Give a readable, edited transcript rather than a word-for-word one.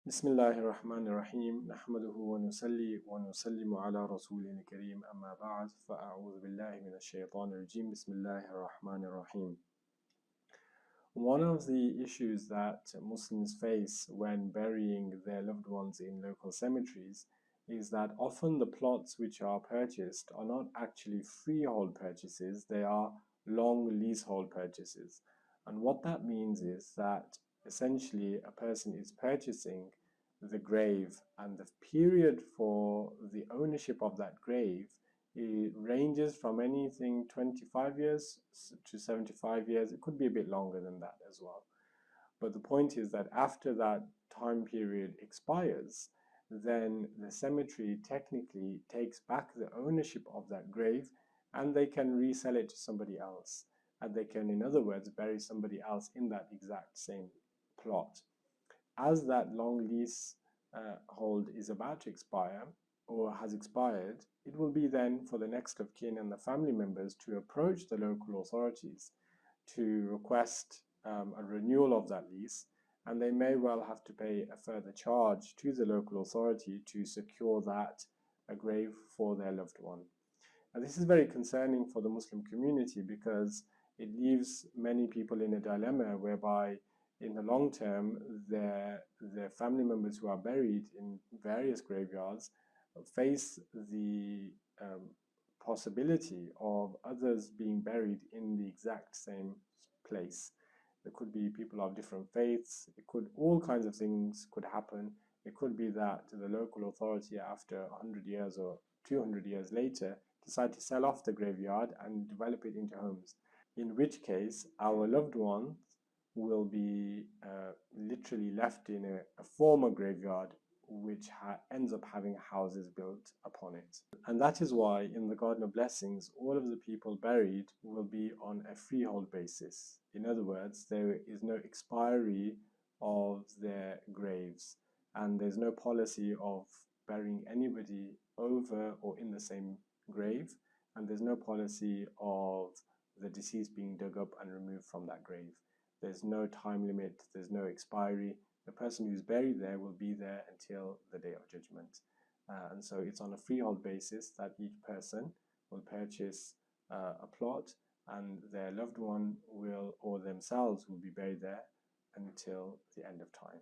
بسم الله الرحمن الرحيم نحمده ونصلي ونسلم على رسوله الكريم أما بعد فأعوذ بالله من الشيطان الرجيم بسم الله الرحمن الرحيم. One of the issues that Muslims face when burying their loved ones in local cemeteries is that often the plots which are purchased are not actually freehold purchases, they are long leasehold purchases. And what that means is that essentially a person is purchasing the grave, and the period for the ownership of that grave, it ranges from anything 25 years to 75 years. It could be a bit longer than that as well. But the point is that after that time period expires, then the cemetery technically takes back the ownership of that grave, and they can resell it to somebody else. And they can, in other words, bury somebody else in that exact same plot. As that long lease hold is about to expire or has expired, it will be then for the next of kin and the family members to approach the local authorities to request a renewal of that lease, and they may well have to pay a further charge to the local authority to secure that a grave for their loved one. And this is very concerning for the Muslim community because it leaves many people in a dilemma whereby in the long term their family members who are buried in various graveyards face the possibility of others being buried in the exact same place. There could be people of different faiths, all kinds of things could happen. It could be that the local authority after 100 years or 200 years later decide to sell off the graveyard and develop it into homes, in which case our loved ones will be literally left in a former graveyard which ends up having houses built upon it. And that is why in the Garden of Blessings all of the people buried will be on a freehold basis. In other words, there is no expiry of their graves, and there's no policy of burying anybody over or in the same grave, and there's no policy of the deceased being dug up and removed from that grave. There's no time limit, there's no expiry. The person who's buried there will be there until the day of judgment. And so it's on a freehold basis that each person will purchase a plot, and their loved one will, or themselves will be buried there until the end of time.